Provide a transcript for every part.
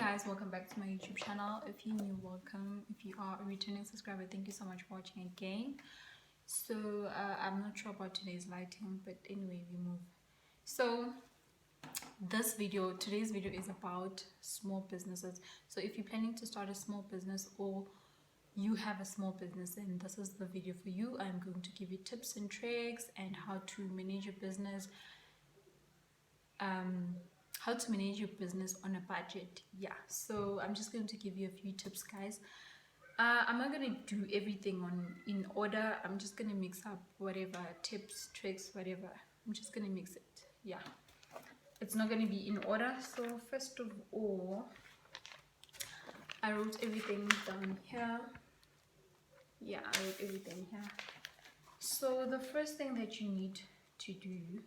Guys, welcome back to my YouTube channel. If you're new, welcome. If you are a returning subscriber, thank you so much for watching again. So I'm not sure about today's lighting, but anyway, we move. So today's video is about small businesses. So if you're planning to start a small business or you have a small business, then this is the video for you. I'm going to give you tips and tricks and how to manage your business, on a budget. Yeah, so I'm just going to give you a few tips, guys. I'm not going to do everything in order. I'm just going to mix up whatever tips, tricks, whatever. I'm just going to mix it. Yeah, it's not going to be in order. So first of all, I wrote everything down here. Yeah, I wrote everything here. So the first thing that you need to do,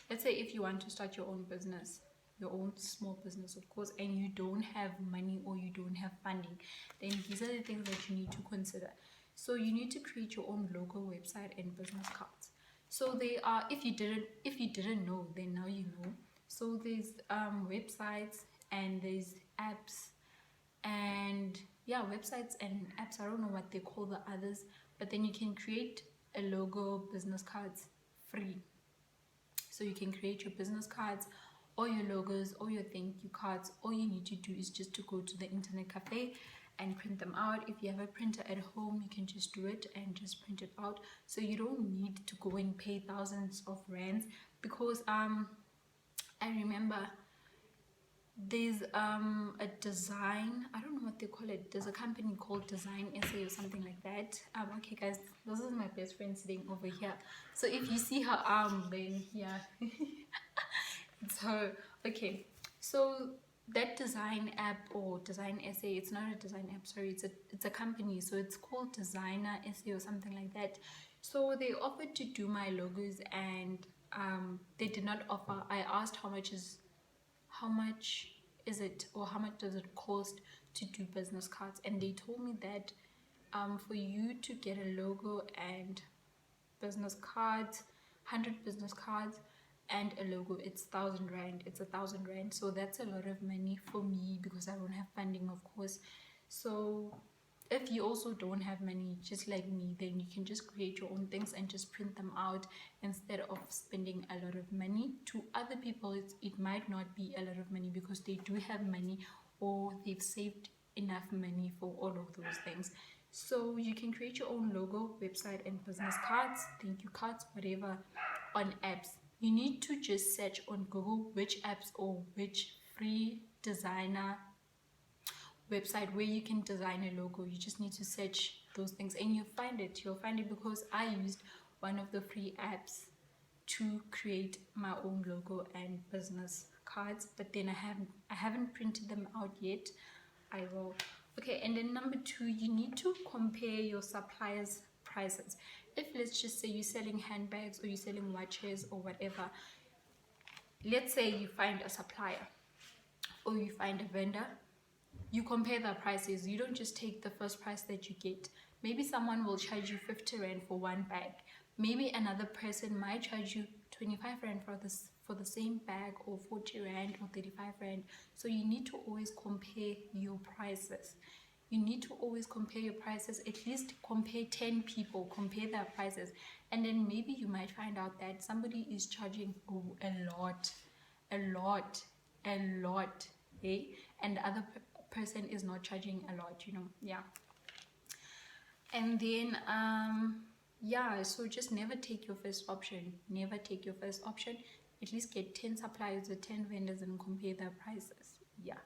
let's say if you want to start your own business, your own small business, of course, and you don't have money or you don't have funding, then these are the things that you need to consider. So you need to create your own logo, website, and business cards. So they are, if you didn't know, then now you know. So there's websites and there's apps, and yeah, websites and apps. I don't know what they call the others, but then you can create a logo, business cards free. So you can create your business cards or your logos or your thank you cards. All you need to do is just to go to the internet cafe and print them out. If you have a printer at home, you can just do it and just print it out. So you don't need to go and pay thousands of rands, because I remember there's a design, I don't know what they call it, there's a company called Design SA or something like that. Okay guys, this is my best friend sitting over here, so if you see her arm, then yeah, it's her. Okay, so that design app or Design SA, it's not a design app, sorry, it's a company, so it's called Designer SA or something like that. So they offered to do my logos, and they did not offer. I asked how much is it, or how much does it cost to do business cards, and they told me that for you to get a logo and business cards, 100 business cards and a logo, it's 1,000 rand. It's 1,000 rand. So that's a lot of money for me, because I don't have funding, of course. So if you also don't have money, just like me, then you can just create your own things and just print them out instead of spending a lot of money. To other people, it might not be a lot of money because they do have money, or they've saved enough money for all of those things. So you can create your own logo, website, and business cards, thank you cards, whatever, on apps. You need to just search on Google which apps or which free designer website where you can design a logo. You just need to search those things and you'll find it. Because I used one of the free apps to create my own logo and business cards, but then I haven't printed them out yet. I will. Okay, and then number 2, you need to compare your suppliers' prices. If, let's just say, you're selling handbags or you're selling watches or whatever, let's say you find a supplier or you find a vendor, you compare their prices. You don't just take the first price that you get. Maybe someone will charge you 50 rand for one bag. Maybe another person might charge you 25 rand for the same bag, or 40 rand or 35 rand. So you need to always compare your prices. You need to always compare your prices. At least compare 10 people, compare their prices, and then maybe you might find out that somebody is charging a lot, eh? And the other person is not charging a lot, yeah. And then yeah, so just never take your first option. At least get 10 suppliers or 10 vendors and compare their prices. Yeah.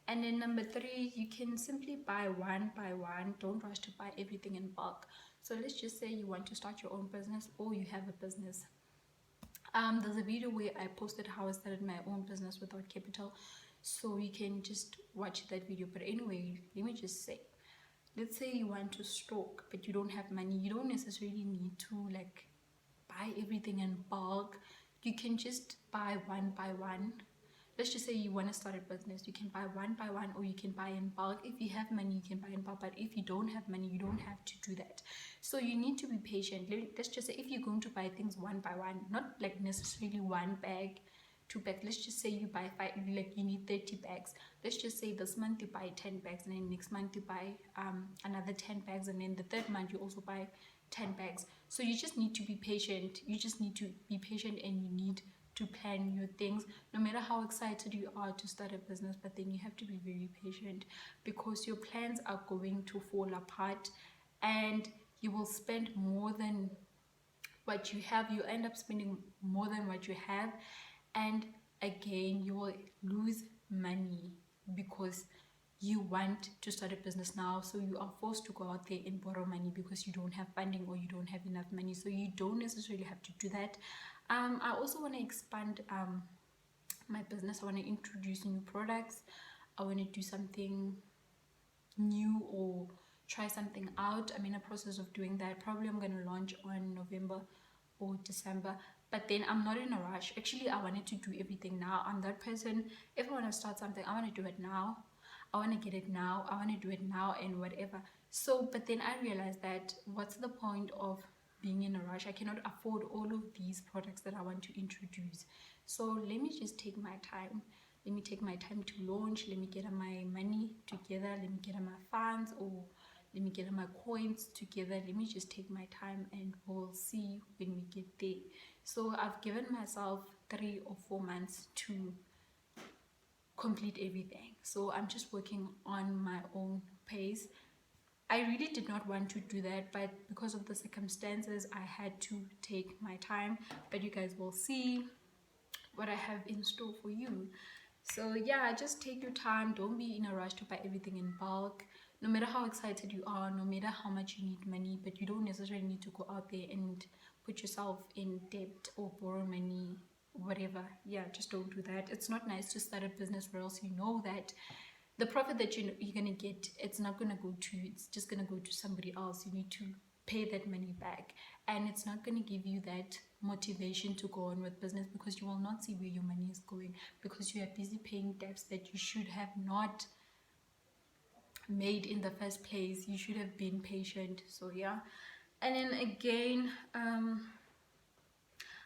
And then number 3, you can simply buy one by one. Don't rush to buy everything in bulk. So let's just say you want to start your own business, or you have a business. There's a video where I posted how I started my own business without capital, so you can just watch that video. But anyway, let me just say, let's say you want to stock but you don't have money. You don't necessarily need to like buy everything in bulk. You can just buy one by one. Let's just say you want to start a business, you can buy one by one, or you can buy in bulk. If you have money, you can buy in bulk, but if you don't have money, you don't have to do that. So you need to be patient. Let's just say if you're going to buy things one by one, not like necessarily one bag, 2 bags. Let's just say you buy 5, like you need 30 bags. Let's just say this month you buy 10 bags, and then next month you buy another 10 bags, and then the third month you also buy 10 bags. So you just need to be patient. You just need to be patient, and you need to plan your things, no matter how excited you are to start a business. But then you have to be very patient, because your plans are going to fall apart, and you will spend more than what you have. You end up spending more than what you have, and again you will lose money because you want to start a business now, so you are forced to go out there and borrow money because you don't have funding or you don't have enough money. So you don't necessarily have to do that. I also want to expand my business. I want to introduce new products. I want to do something new or try something out. I'm in a process of doing that. Probably I'm going to launch on November or December, but then I'm not in a rush. Actually, I wanted to do everything now. I'm that person. If I want to start something, I want to do it now. I want to get it now. I want to do it now and whatever. So, but then I realized that what's the point of being in a rush? I cannot afford all of these products that I want to introduce. So let me just take my time. Let me take my time to launch. Let me get my money together. Let me get my funds, or let me get my coins together. Let me just take my time, and we'll see when we get there. So I've given myself 3 or 4 months to complete everything. So I'm just working on my own pace. I really did not want to do that, but because of the circumstances, I had to take my time. But you guys will see what I have in store for you. So yeah, just take your time. Don't be in a rush to buy everything in bulk. No matter how excited you are, no matter how much you need money, but you don't necessarily need to go out there and put yourself in debt or borrow money, whatever. Yeah, just don't do that. It's not nice to start a business where else you know that the profit that you're gonna get, it's not gonna go to you, it's just gonna go to somebody else. You need to pay that money back, and it's not gonna give you that motivation to go on with business, because you will not see where your money is going, because you are busy paying debts that you should have not made in the first place. You should have been patient. So yeah. And then again,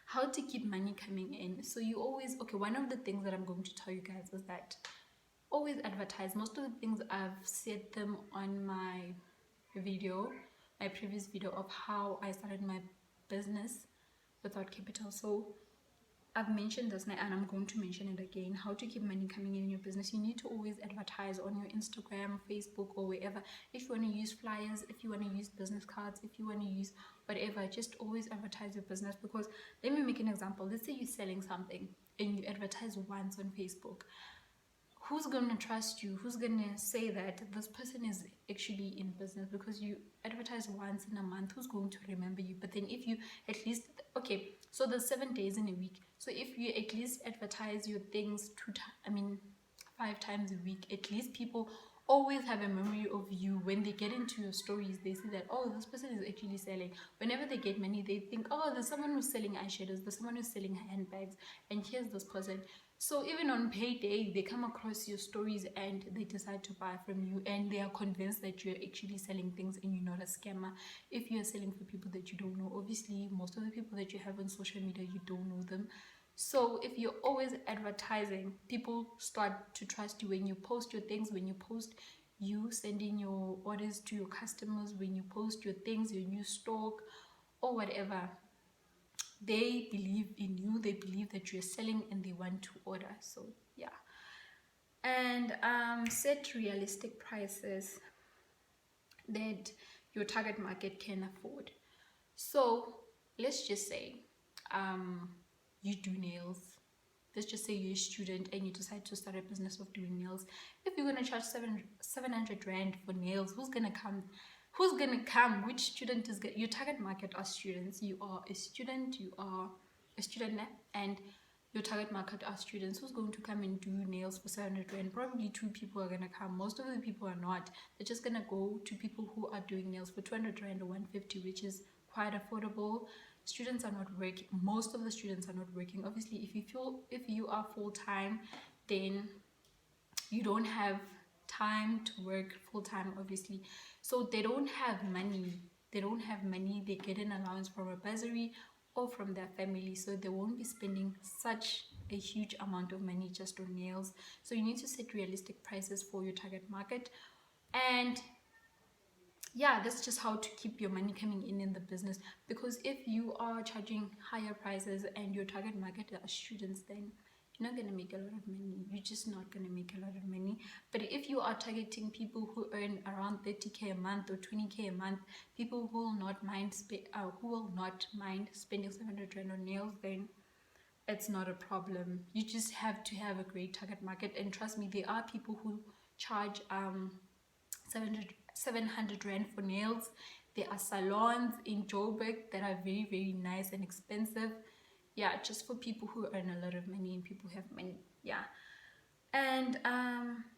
how to keep money coming in. So you always, okay, one of the things that I'm going to tell you guys is that always advertise. Most of the things I've said them on my previous video of how I started my business without capital. So I've mentioned this now, and I'm going to mention it again. How to keep money coming in your business. You need to always advertise on your Instagram, Facebook, or wherever. If you want to use flyers, if you want to use business cards, if you want to use whatever, just always advertise your business. Because let me make an example. Let's say you're selling something and you advertise once on Facebook. Who's going to trust you? Who's going to say that this person is actually in business? Because you advertise once in a month. Who's going to remember you? But then if you at least, okay, so there's 7 days in a week. So if you at least advertise your things 5 times a week, at least people always have a memory of you. When they get into your stories, they see that, oh, this person is actually selling. Whenever they get money, they think, oh, there's someone who's selling eyeshadows, there's someone who's selling handbags, and here's this person. So even on payday, they come across your stories and they decide to buy from you, and they are convinced that you're actually selling things and you're not a scammer. If you're selling for people that you don't know, obviously most of the people that you have on social media, you don't know them. So if you're always advertising, people start to trust you. When you post your things, when you post you sending your orders to your customers, when you post your things, your new stock or whatever, they believe in you, they believe that you're selling, and they want to order. So yeah. And set realistic prices that your target market can afford. So let's just say you do nails. Let's just say you're a student and you decide to start a business of doing nails. If you're going to charge 700 rand for nails, who's going to come? Who's going to come? Which student is your target market? Are students. You are a student, and your target market are students. Who's going to come and do nails for 700 rand? Probably 2 people are going to come. Most of the people are not. They're just going to go to people who are doing nails for 200 rand or 150, which is quite affordable. Students are not working. Most of the students are not working. Obviously, if you are full-time, then you don't have time to work full-time, obviously. So they don't have money. They get an allowance from a bursary or from their family, so they won't be spending such a huge amount of money just on nails. So you need to set realistic prices for your target market. And yeah, that's just how to keep your money coming in the business. Because if you are charging higher prices and your target market are students, then you're not going to make a lot of money. You're just not going to make a lot of money. But if you are targeting people who earn around 30k a month or 20k a month, people who will not mind spending 700 rand on nails, then it's not a problem. You just have to have a great target market. And trust me, there are people who charge 700 rand for nails. There are salons in Joburg that are very, very nice and expensive. Yeah, just for people who earn a lot of money and people who have money. Yeah. And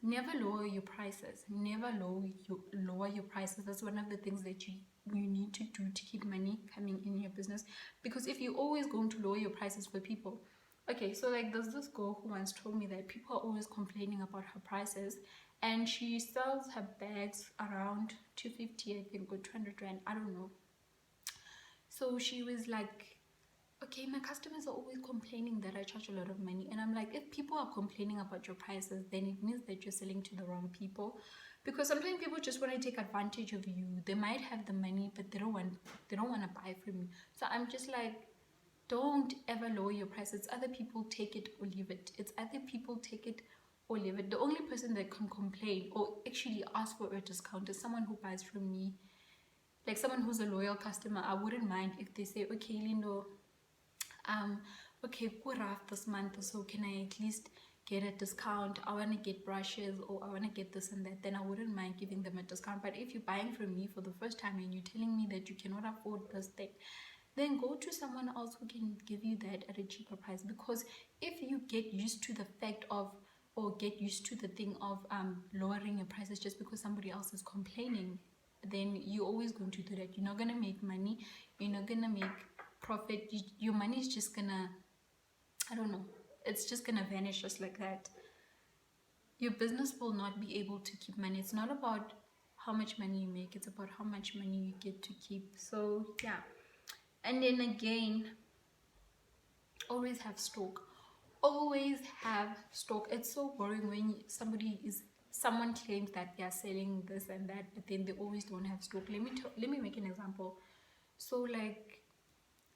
never lower your prices. Never lower your prices. That's one of the things that you need to do to keep money coming in your business. Because if you're always going to lower your prices for people, okay, so like there's this girl who once told me that people are always complaining about her prices, and she sells her bags around 250, I think, or 200 rand, I don't know. So she was like, okay, my customers are always complaining that I charge a lot of money. And I'm like, if people are complaining about your prices, then it means that you're selling to the wrong people. Because sometimes people just want to take advantage of you. They might have the money, but they don't want to buy from you. So I'm just like, don't ever lower your prices. Other people take it or leave it. It's other people take it or leave it. The only person that can complain or actually ask for a discount is someone who buys from me. Like someone who's a loyal customer. I wouldn't mind if they say, okay, Lindo, okay, we're rough this month, so can I at least get a discount? I want to get brushes, or I want to get this and that. Then I wouldn't mind giving them a discount. But if you're buying from me for the first time and you're telling me that you cannot afford this thing, then go to someone else who can give you that at a cheaper price. Because if you get used to the fact of, or get used to the thing of lowering your prices just because somebody else is complaining, then you're always going to do that. You're not going to make money. You're not going to make profit. Your money is just gonna, I don't know, it's just gonna vanish just like that. Your business will not be able to keep money. It's not about how much money you make, it's about how much money you get to keep. So yeah. And then again, always have stock. Always have stock. It's so boring when someone claims that they are selling this and that, but then they always don't have stock. Let me make an example. So like,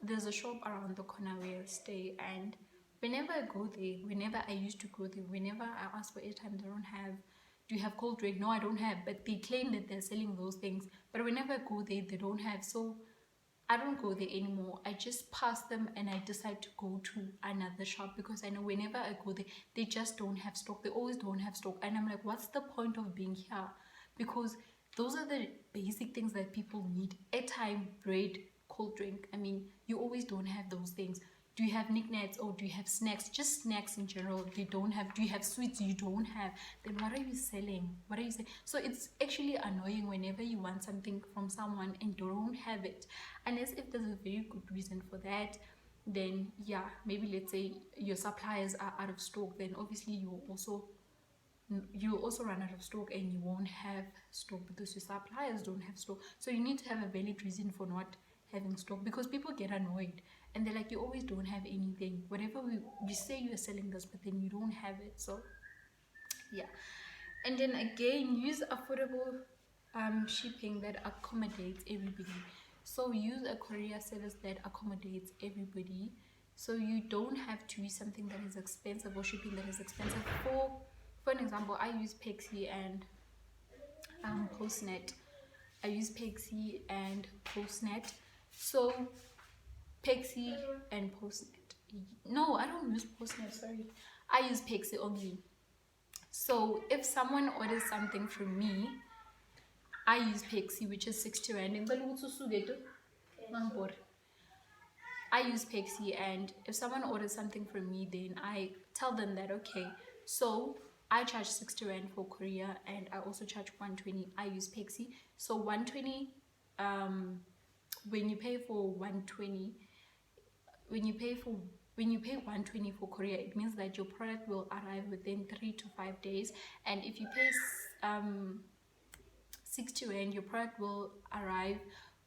there's a shop around the corner where I stay, and whenever I go there, whenever I used to go there, whenever I ask for airtime, they don't have. Do you have cold drink? No, I don't have. But they claim that they're selling those things. But whenever I go there, they don't have. So I don't go there anymore. I just pass them and I decide to go to another shop, because I know whenever I go there, they just don't have stock. They always don't have stock. And I'm like, what's the point of being here? Because those are the basic things that people need. Airtime, bread, cold drink. I mean, you always don't have those things. Do you have knickknacks, or do you have snacks? Just snacks in general, they don't have. Do you have sweets? You don't have. Then what are you selling? What are you selling? So it's actually annoying whenever you want something from someone and don't have it, unless if there's a very good reason for that. Then yeah, maybe let's say your suppliers are out of stock, then obviously you'll also run out of stock and you won't have stock because your suppliers don't have stock. So you need to have a valid reason for not having stock, because people get annoyed and they're like, you always don't have anything. Whatever we say you're selling this, but then you don't have it. So yeah. And then again, use affordable shipping that accommodates everybody. So use a courier service that accommodates everybody. So you don't have to use something that is expensive or shipping that is expensive. For an example, I use Pexi and Postnet. I use Pexi and Postnet. So Pexi and Postnet. No, I don't use Postnet, sorry. I use Pexi only. So if someone orders something from me, I use Pexi, which is 60 rand. I use Pexi, and if someone orders something from me, then I tell them that, okay, so I charge 60 rand for courier, and I also charge 120. I use Pexi. So 120, when you pay for 120, when you pay 120 for courier, it means that your product will arrive within 3 to 5 days. And if you pay 60 rand, your product will arrive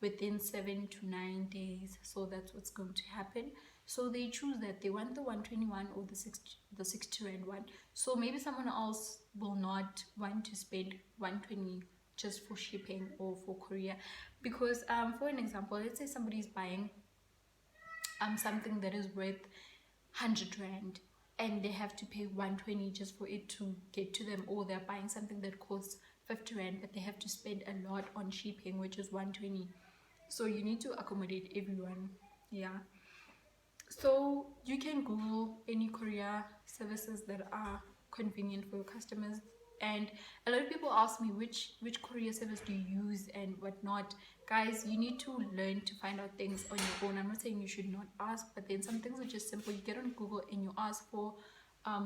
within 7 to 9 days. So that's what's going to happen. So they choose that they want the 121 or the 60 rand one. So maybe someone else will not want to spend 120 just for shipping or for courier. Because for an example, let's say somebody's buying something that is worth 100 rand and they have to pay 120 just for it to get to them, or they're buying something that costs 50 rand but they have to spend a lot on shipping, which is 120. So you need to accommodate everyone. Yeah, so you can Google any courier services that are convenient for your customers. And a lot of people ask me which courier service do you use and whatnot. Guys, you need to learn to find out things on your own. I'm not saying you should not ask, but then some things are just simple. You get on Google and you ask for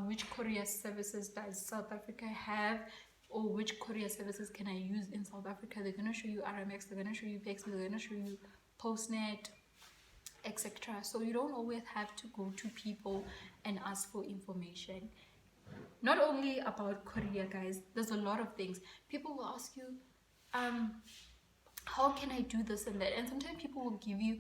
which courier services does South Africa have, or which courier services can I use in South Africa. They're going to show you RMX, they're going to show you Pexi, they're going to show you Postnet, etc. So you don't always have to go to people and ask for information. Not only about courier, guys, there's a lot of things. People will ask you, how can I do this and that? And sometimes people will give you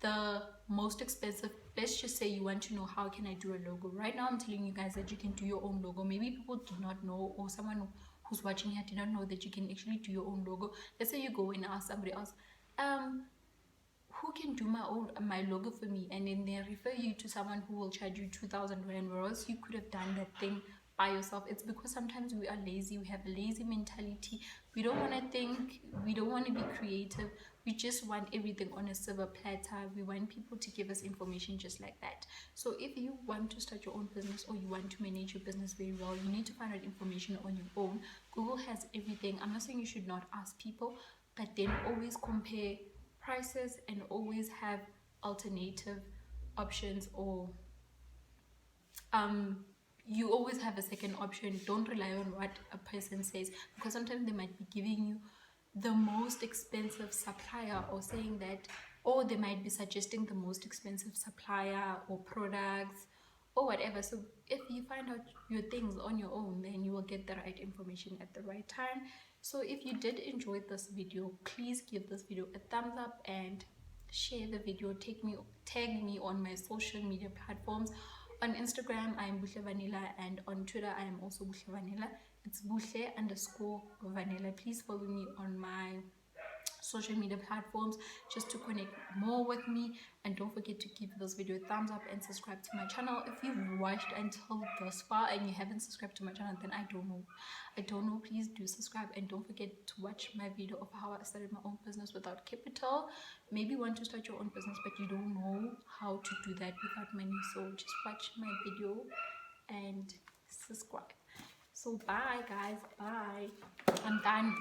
the most expensive. Let's just say you want to know, how can I do a logo? Right now I'm telling you guys that you can do your own logo. Maybe people do not know, or someone who's watching here did not know that you can actually do your own logo. Let's say you go and ask somebody else, who can do my logo for me, and then they refer you to someone who will charge you 2,000 rand, whereas you could have done that thing by yourself. It's because sometimes we are lazy, we have a lazy mentality. We don't want to think, we don't want to be creative, we just want everything on a silver platter. We want people to give us information just like that. So if you want to start your own business, or you want to manage your business very well, you need to find out information on your own. Google has everything. I'm not saying you should not ask people, but then always compare prices and always have alternative options, or you always have a second option. Don't rely on what a person says, because sometimes they might be giving you the most expensive supplier, or saying that, or they might be suggesting the most expensive supplier or products or whatever. So if you find out your things on your own, then you will get the right information at the right time. So if you did enjoy this video, please give this video a thumbs up and share the video. Tag me on my social media platforms. On Instagram, I am Buhle Vanilla, and on Twitter, I am also Buhle Vanilla. It's Buhle_Vanilla. Please follow me on my social media platforms just to connect more with me. And don't forget to give this video a thumbs up and subscribe to my channel. If you've watched until this far and you haven't subscribed to my channel, then I don't know. Please do subscribe, and don't forget to watch my video of how I started my own business without capital. Maybe you want to start your own business but you don't know how to do that without money, so just watch my video and subscribe. So bye guys, bye. I'm done.